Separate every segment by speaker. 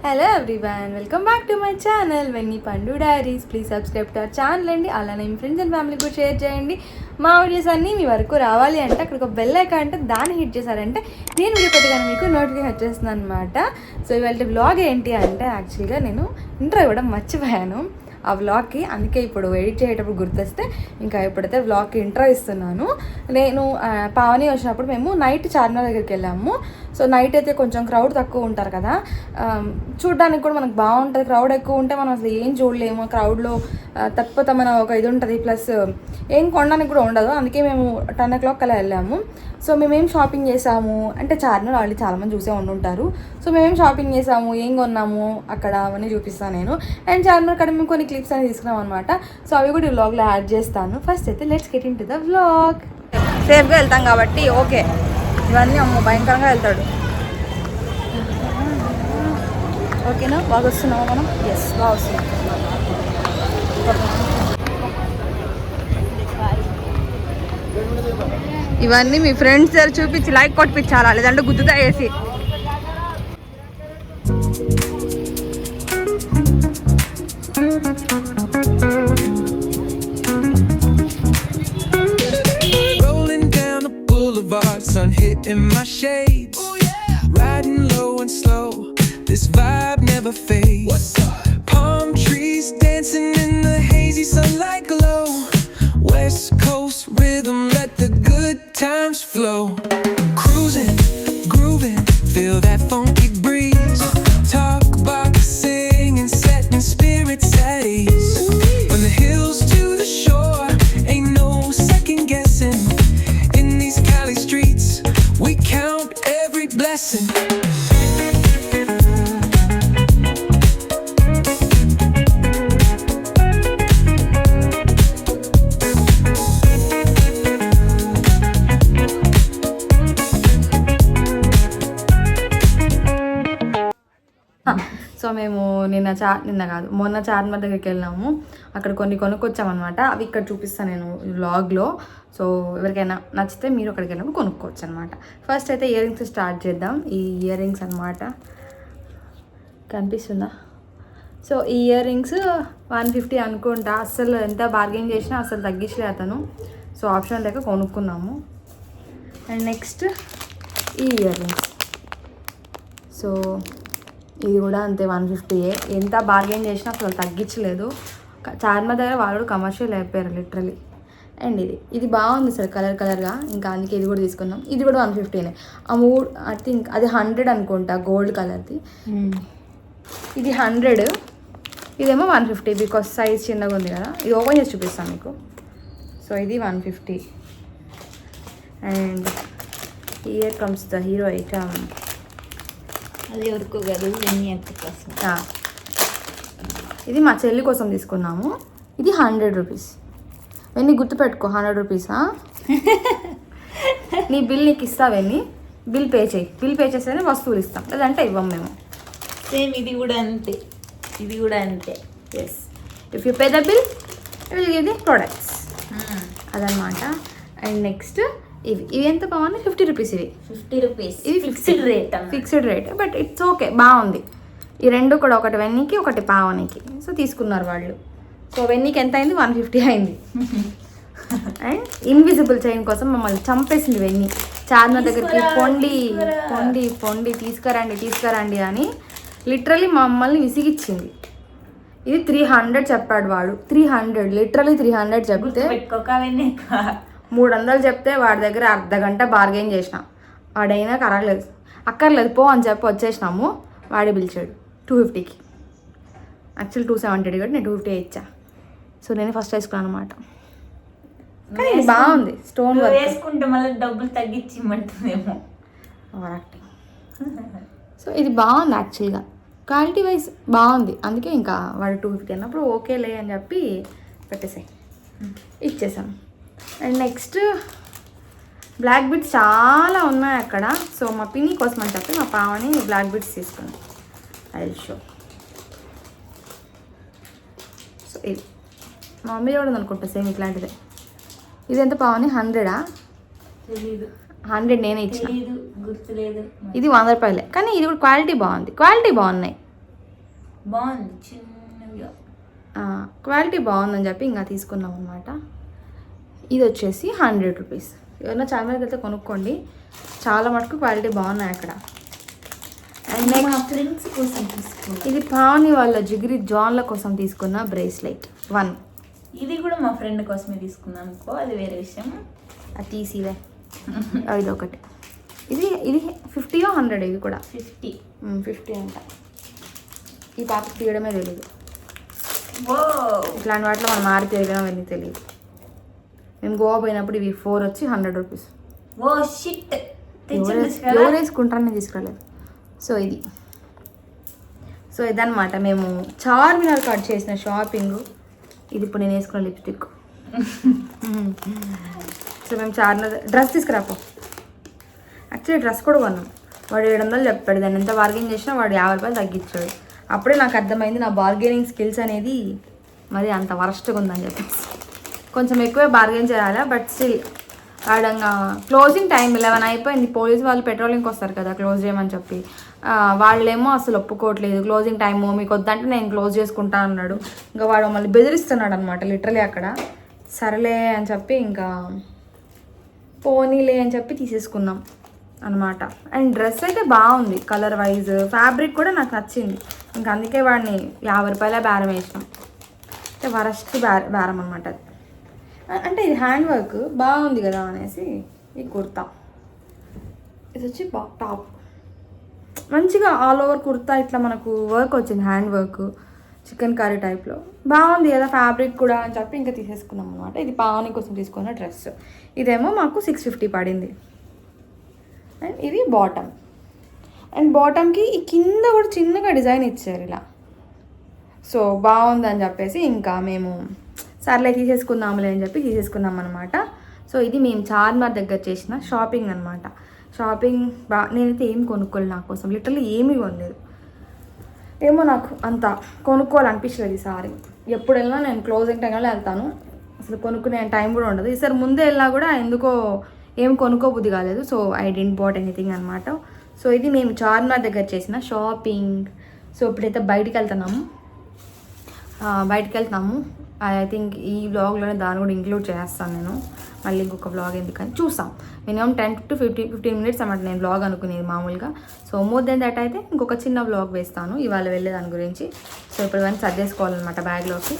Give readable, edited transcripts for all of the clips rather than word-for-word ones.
Speaker 1: Hello everyone, welcome back to my channel వెన్నీ పండు diaries. Please subscribe to our channel అండి. అలానే మీ ఫ్రెండ్స్ అండ్ ఫ్యామిలీ కూడా షేర్ చేయండి. మా వీడియోస్ అన్నీ మీ వరకు రావాలి అంటే అక్కడ ఒక బెల్ ఐకాన్ అంటే దాన్ని హిట్ చేశారంటే నేను వీడియో పెట్టగానే మీకు నోటిఫికేషన్ వచ్చేస్తుంది అనమాట. సో ఇవాళ వ్లాగ్ ఏంటి అంటే యాక్చువల్గా నేను ఇంట్రో ఇవ్వడం మర్చిపోయాను ఆ వ్లాగ్కి, అందుకే ఇప్పుడు ఎడిట్ చేసేటప్పుడు గుర్తొస్తే ఇంకా ఇప్పుడైతే వ్లాగ్కి ఇంట్రో ఇస్తున్నాను. నేను పావని వచ్చినప్పుడు మేము నైట్ చార్మినార్ దగ్గరికి వెళ్ళాము. సో నైట్ అయితే కొంచెం క్రౌడ్ తక్కువ ఉంటారు కదా, చూడడానికి కూడా మనకు బాగుంటుంది. క్రౌడ్ ఎక్కువ ఉంటే మనం అసలు ఏం చూడలేము, క్రౌడ్లో తప్పిపోతే మనం ఒక ఇది ఉంటుంది, ప్లస్ ఏం కొనడానికి కూడా ఉండదు. అందుకే మేము 10 o'clock అలా వెళ్ళాము. సో మేమేం షాపింగ్ చేసాము అంటే చార్మినార్ ఆల్రెడీ చాలామంది చూసే ఉండుంటారు. సో మేమేం షాపింగ్ చేసాము, ఏం కొన్నాము అక్కడ అవన్నీ చూపిస్తాను నేను. అండ్ చార్మినార్ అక్కడ మేము కొన్ని క్లిప్స్ అనేది తీసుకున్నాం అనమాట. సో అవి కూడా ఈ వ్లాగ్లో యాడ్ చేస్తాను. ఫస్ట్ అయితే let's get in to the vlog. సేఫ్గా వెళ్తాం కాబట్టి ఓకే, ఇవన్నీ అమ్మో భయంకరంగా వెళ్తాడు. ఓకేనా, బాగా వస్తున్నావా మనం? ఎస్, బాగా వస్తున్నాం. ఇవన్నీ మీ ఫ్రెండ్స్ దగ్గర చూపించి లైక్ కొట్టిపించాలా, లేదంటే గుద్దుతా వేసి.
Speaker 2: Sun hitting my shades. Ooh, yeah. Riding low and slow. This vibe never fades. What's up? Palm trees dancing in the hazy sunlight glow. West Coast rhythm, let the good times flow. Cruising, grooving, feel that funky breeze. Talk about singing, setting spirits at ease. From the hills to the shore, ain't no second guessing. Streets, we count every blessing.
Speaker 1: So మేము నిన్న కాదు మొన్న చార్మినార్ దగ్గరికి వెళ్ళాము. అక్కడ కొన్ని కొనుక్కొచ్చామన్నమాట. అవి ఇక్కడ చూపిస్తాను నేను వ్లాగ్లో. సో ఎవరికైనా నచ్చితే మీరు అక్కడికి వెళ్ళినప్పుడు కొనుక్కోవచ్చు అనమాట. ఫస్ట్ అయితే ఇయర్ రింగ్స్ స్టార్ట్ చేద్దాం. ఈ ఇయర్ రింగ్స్ అనమాట, కనిపిస్తుందా? సో ఈ ఇయర్ రింగ్స్ 150 అనుకుంటా. అస్సలు ఎంత బార్గెన్ చేసినా అసలు తగ్గించలే అతను. సో ఆప్షన్ లేక కొనుక్కున్నాము. అండ్ నెక్స్ట్ ఈ ఇయర్ రింగ్స్, సో ఇది కూడా అంతే 150. ఎంత బార్గెన్ చేసినా అసలు తగ్గించలేదు. చార్మినార్ దగ్గర వాళ్ళు కమర్షియల్ అయిపోయారు లిటరలీ. అండ్ ఇది బాగుంది సార్, కలర్గా, ఇంకా అందుకే ఇది కూడా తీసుకున్నాం. ఇది కూడా 150. ఆ మూడు ఐ థింక్ అది 100 అనుకుంటా, గోల్డ్ కలర్ది. ఇది 100, ఇదేమో 150 బికాస్ సైజ్ చిన్నగా ఉంది కదా. ఇది ఓపెన్ చేసి చూపిస్తాను మీకు. సో ఇది 150. And here comes the hero item.
Speaker 3: అది ఎవరికో కాదు,
Speaker 1: ఇది మా చెల్లి కోసం తీసుకున్నాము. ఇది 100 రూపీస్. వెన్నీ గుర్తుపెట్టుకో, 100 రూపీసా? నీ బిల్ నీకు ఇస్తావెన్నీ, బిల్ పే చేయి. బిల్ పే చేస్తేనే వస్తువులు ఇస్తాం, లేదంటే ఇవ్వం మేము.
Speaker 3: సేమ్ ఇది కూడా అంతే, ఇది కూడా అంతే.
Speaker 1: Yes, if you pay the bill will give the products, అదనమాట. అండ్ నెక్స్ట్ ఇవి ఎంత బాగుంది, 50 రూపీస్. ఇవి
Speaker 3: 50 రూపీస్.
Speaker 1: ఇది fixed rate, but it's okay, బాగుంది. ఈ రెండు కూడా, ఒకటి వెన్నీకి ఒకటి పావనికి. సో తీసుకున్నారు వాళ్ళు. సో వెన్నీకి ఎంత అయింది, 150 అయింది. అండ్ ఇన్విజిబుల్ చైన్ కోసం మమ్మల్ని చంపేసింది వెన్నీ. చార్మినార్ దగ్గరికి పొండి తీసుకురండి అని లిటరలీ మమ్మల్ని విసిగిచ్చింది. ఇది 300 చెప్పాడు వాడు. 300, లిటరలీ 300 చెప్తే 300 చెప్తే వాడి దగ్గర అర్ధగంట బార్గెన్ చేసిన. వాడైనా అక్కర్లేదు పో అని చెప్పి వచ్చేసినాము. వాడే పిలిచాడు 250కి. యాక్చువల్ 270 కూడా నేను 250 ఇచ్చా. సో నేను ఫస్ట్ వేసుకున్నాను అనమాట. కానీ ఇది బాగుంది, స్టోన్ వర్క్.
Speaker 3: వేసుకుంటే మళ్ళీ డబ్బులు తగ్గించి ఇమ్మంటుందేమో.
Speaker 1: సో ఇది బాగుంది యాక్చువల్గా, క్వాలిటీ వైజ్ బాగుంది. అందుకే ఇంకా వాడు 250 అన్నప్పుడు ఓకేలే అని చెప్పి పెట్టేసాయి, ఇచ్చేసాం. అండ్ నెక్స్ట్ బ్లాక్ బీడ్స్ చాలా ఉన్నాయి అక్కడ. సో మా పిన్ని కోసం అని చెప్పి మా పావని బ్లాక్ బీడ్స్ తీసుకున్నాం. I will show. సో ఇది మా మమ్మీ కూడా అనుకుంటా సేమ్ ఇట్లాంటిదే. ఇది ఎంత పావని, 100ఆ? 100 నేనే ఇచ్చిన,
Speaker 3: గుర్తులేదు.
Speaker 1: ఇది 100 రూపాయలే. కానీ ఇది కూడా క్వాలిటీ బాగుంది, క్వాలిటీ బాగున్నాయి.
Speaker 3: బాగుంది చిన్నగా.
Speaker 1: క్వాలిటీ బాగుందని చెప్పి ఇంకా తీసుకున్నాం అనమాట. ఇది వచ్చేసి 100 రూపీస్. ఎవరైనా ఛానల్కి వెళ్తే కొనుక్కోండి, చాలా మటుకు క్వాలిటీ బాగున్నాయి అక్కడ. అండ్
Speaker 3: మా
Speaker 1: నెక్స్ట్
Speaker 3: ఫ్రెండ్స్ కోసం తీసుకున్నాం.
Speaker 1: ఇది పావని వాళ్ళ జిగిరి జాన్ల కోసం తీసుకున్న బ్రేస్లెట్ 1.
Speaker 3: ఇది కూడా మా ఫ్రెండ్ కోసమే తీసుకున్నాం అనుకో, అది వేరే విషయం.
Speaker 1: అది తీసివే. ఇది ఒకటి. ఇది 50 or 100 ఇది కూడా 50 అంట. ఈ పాప తీయడమే తెలియదు.
Speaker 3: ఓ
Speaker 1: ఇట్లాంటి వాటిలో మనం మారి తిరగడం అవన్నీ తెలియదు. మేము గోవా పోయినప్పుడు ఇవి 4 వచ్చి 100 రూపీస్.
Speaker 3: ఓ షిట్, తెచ్చిండొచ్చు కదా.
Speaker 1: ఎవరు వేసుకుంటారని తీసుకురాలేదు. సో ఇదన్నమాట మేము చార్మినార్ కట్ చేసిన షాపింగ్. ఇది ఇప్పుడు నేను వేసుకున్న లిప్స్టిక్. సో మేము చార్మినార్ డ్రెస్ తీసుకురాపో. యాక్చువల్లీ డ్రెస్ కూడా కొన్నాం. వాడు 700 చెప్పాడు. దాన్ని ఎంత బార్గెన్ చేసినా వాడు 50 రూపాయలు తగ్గించాడు. అప్పుడే నాకు అర్థమైంది నా బార్గెనింగ్ స్కిల్స్ అనేది మరి అంత వరస్ట్గా ఉందని చెప్పేసి. కొంచెం ఎక్కువే బార్గెన్ చేయాలి, బట్ స్టిల్ ఆడంగా క్లోజింగ్ టైం 11 అయిపోయింది. పోలీస్ వాళ్ళు పెట్రోలింగ్కి వస్తారు కదా క్లోజ్ చేయమని చెప్పి. వాళ్ళేమో అసలు ఒప్పుకోవట్లేదు. క్లోజింగ్ టైము మీకు వద్దంటే నేను క్లోజ్ చేసుకుంటా అన్నాడు. ఇంకా వాడు మళ్ళీ బెదిరిస్తున్నాడు అనమాట లిటరలీ అక్కడ. సరేలే అని చెప్పి ఇంకా పోనీలే అని చెప్పి తీసేసుకున్నాం అనమాట. అండ్ డ్రెస్ అయితే బాగుంది, కలర్ వైజ్ ఫ్యాబ్రిక్ కూడా నాకు నచ్చింది. ఇంకా అందుకే వాడిని 50 రూపాయల బేరం వేసినాం. అంటే వరస్ట్ బేరం అనమాట అది. అంటే ఇది హ్యాండ్ వర్క్ బాగుంది కదా అనేసి ఈ కుర్తా. ఇది వచ్చి టాప్ మంచిగా ఆల్ ఓవర్ కుర్తా ఇట్లా మనకు వర్క్ వచ్చింది, హ్యాండ్ వర్క్ చికెన్ కర్రీ టైప్లో బాగుంది కదా ఫ్యాబ్రిక్ కూడా అని చెప్పి ఇంకా తీసేసుకున్నాం అనమాట. ఇది పావని కోసం తీసుకున్న డ్రెస్. ఇదేమో మాకు 650 పడింది. అండ్ ఇది బాటమ్. అండ్ బాటమ్కి ఈ కింద కూడా చిన్నగా డిజైన్ ఇచ్చారు ఇలా. సో బాగుందని చెప్పేసి ఇంకా మేము సర్లే తీసేసుకుందాంలే అని చెప్పి తీసేసుకున్నాం అనమాట. సో ఇది మేము చార్మినార్ దగ్గర చేసిన షాపింగ్ అనమాట. షాపింగ్ నేనైతే ఏం కొనుక్కోలేదు, నా కోసం లిటరల్లీ ఏమీ కొనలేదు. ఏమో నాకు అంత కొనుక్కోవాలనిపించలేదు ఈసారి. ఎప్పుడు వెళ్ళినా నేను క్లోజింగ్ టైంలో వెళ్తాను, అసలు కొనుక్కునే టైం కూడా ఉండదు. ఈసారి ముందే వెళ్ళినా కూడా ఎందుకో ఏం కొనుక్కోబుద్ధి కాలేదు. So I didn't bought anything అనమాట. సో ఇది మేము చార్మినార్ దగ్గర చేసిన షాపింగ్. సో ఇప్పుడైతే బయటికి వెళ్తున్నాము. ఐ థింక్ ఈ వ్లాగ్లోనే దాన్ని కూడా ఇంక్లూడ్ చేస్తాను నేను. మళ్ళీ ఇంకొక వ్లాగ్ ఎందుకని చూస్తాం. మినిమం 10 to 15 మినిట్స్ అన్నమాట నేను వ్లాగ్ అనుకునేది మామూలుగా. సో మోర్ దెన్ దట్ అయితే ఇంకొక చిన్న వ్లాగ్ వేస్తాను ఇవాళ వెళ్ళే దాని గురించి. సో ఇప్పుడు ఇవన్నీ సర్దేసుకోవాలన్నమాట బ్యాగ్లోకి.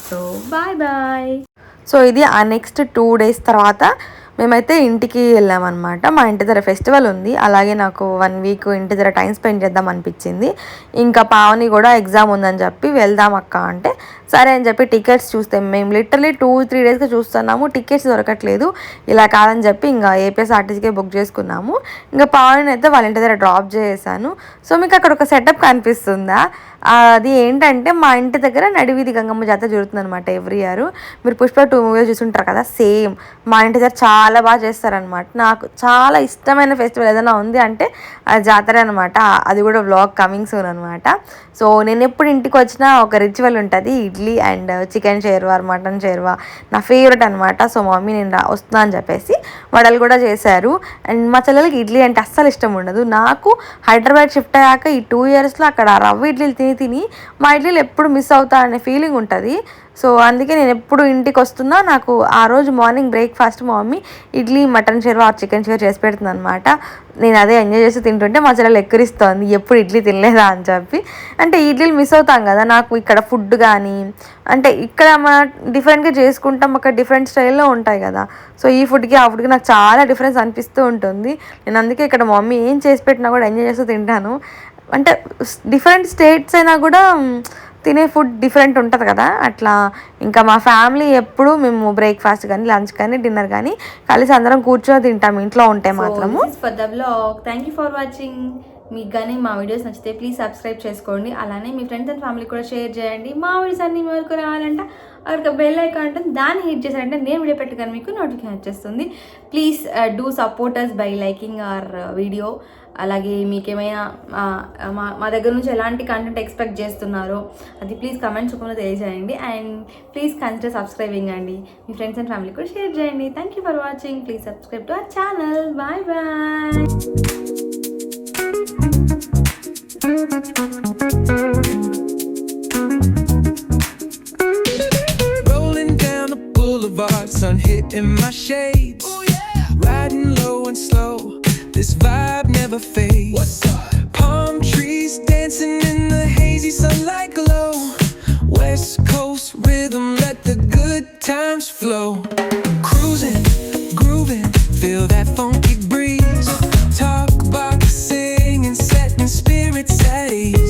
Speaker 1: So bye. సో ఇది ఆ నెక్స్ట్ 2 days తర్వాత మేమైతే ఇంటికి వెళ్ళామన్నమాట. మా ఇంటి దగ్గర ఫెస్టివల్ ఉంది, అలాగే నాకు 1 week ఇంటి దగ్గర టైం స్పెండ్ చేద్దాం అనిపించింది. ఇంకా పావని కూడా ఎగ్జామ్ ఉందని చెప్పి వెళ్దాం అక్క అంటే సరే అని చెప్పి టికెట్స్ చూస్తే మేము లిటరలీ 2-3 daysగా చూస్తున్నాము, టికెట్స్ దొరకట్లేదు. ఇలా కాదని చెప్పి ఇంకా ఏపీఎస్ఆర్టీసీకే బుక్ చేసుకున్నాము. ఇంకా పావని అయితే వాళ్ళ ఇంటి దగ్గర డ్రాప్ చేశాను. సో మీకు అక్కడ ఒక సెటప్ కనిపిస్తుందా? అది ఏంటంటే మా ఇంటి దగ్గర నడివీధి గంగమ్మ జాతర జరుగుతుంది అనమాట ఎవ్రీ ఇయర్. మీరు పుష్ప 2 మూవీ చూసుంటారు కదా, సేమ్ మా ఇంటి దగ్గర చాలా బాగా చేస్తారనమాట. నాకు చాలా ఇష్టమైన ఫెస్టివల్ ఏదైనా ఉంది అంటే అది జాతర అనమాట. అది కూడా వ్లాగ్ కమింగ్ సూన్ అనమాట. సో నేను ఎప్పుడు ఇంటికి వచ్చినా ఒక రిచువల్ ఉంటుంది, idli and chicken sherwa mutton sherwa నా ఫేవరెట్ అనమాట. సో మమ్మీ నేను వస్తున్నా అని చెప్పేసి వడలు కూడా చేశారు. అండ్ మా చెల్లెలకి ఇడ్లీ అంటే అస్సలు ఇష్టం ఉండదు. నాకు హైదరాబాద్ షిఫ్ట్ అయ్యాక ఈ 2 yearsలో అక్కడ రవ్వ ఇడ్లీలు తిని మా ఇడ్లీలు ఎప్పుడు మిస్ అవుతా అనే ఫీలింగ్ ఉంటుంది. సో అందుకే నేను ఎప్పుడు ఇంటికి వస్తున్నా నాకు ఆ రోజు మార్నింగ్ బ్రేక్ఫాస్ట్ మా mummy idli mutton sherwa chicken share చేసి పెడుతుంది అనమాట. నేను అదే ఎంజాయ్ చేసి తింటుంటే మా చెల్లెలు ఎక్కిరిస్తోంది ఎప్పుడు ఇడ్లీ తినలేదా అని చెప్పి. అంటే ఇడ్లీలు మిస్ అవుతాం కదా. నాకు ఇక్కడ ఫుడ్ కానీ అంటే ఇక్కడ మన డిఫరెంట్గా చేసుకుంటాం, అక్కడ డిఫరెంట్ స్టైల్లో ఉంటాయి కదా. సో ఈ ఫుడ్కి ఆ ఫుడ్కి నాకు చాలా డిఫరెన్స్ అనిపిస్తూ ఉంటుంది. నేను అందుకే ఇక్కడ మా మమ్మీ ఏం చేసి పెట్టినా కూడా ఎంజాయ్ చేస్తూ తింటాను. అంటే డిఫరెంట్ స్టేట్స్ అయినా కూడా తినే ఫుడ్ డిఫరెంట్ ఉంటుంది కదా అట్లా. ఇంకా మా ఫ్యామిలీ ఎప్పుడు మేము బ్రేక్ఫాస్ట్ కానీ లంచ్ కానీ డిన్నర్ కానీ కలిసి అందరం కూర్చొని తింటాం ఇంట్లో ఉంటే మాత్రము. For the vlog thank you for watching. మీకు కానీ మా వీడియోస్ నచ్చితే ప్లీజ్ సబ్స్క్రైబ్ చేసుకోండి. అలానే మీ ఫ్రెండ్స్ అండ్ ఫ్యామిలీ కూడా షేర్ చేయండి. మా వీడియోస్ అన్ని మీ వరకు రావాలంటే అక్కడ బెల్ ఐకాన్ ఉంటుంది, దాన్ని హిట్ చేశారంటే నేను వీడియో పెట్టగానే మీకు నోటిఫికేషన్ వచ్చేస్తుంది. Please do support us by liking hour video. అలాగే మీకేమైనా మా దగ్గర నుంచి ఎలాంటి కంటెంట్ ఎక్స్పెక్ట్ చేస్తున్నారో అది ప్లీజ్ కమెంట్స్ రూపంలో తెలియజేయండి. అండ్ ప్లీజ్ కన్సిడర్ సబ్స్క్రైబింగ్ అండి. మీ ఫ్రెండ్స్ అండ్ ఫ్యామిలీ కూడా షేర్ చేయండి. Thank you for watching. Please subscribe to our channel. Bye.
Speaker 2: days.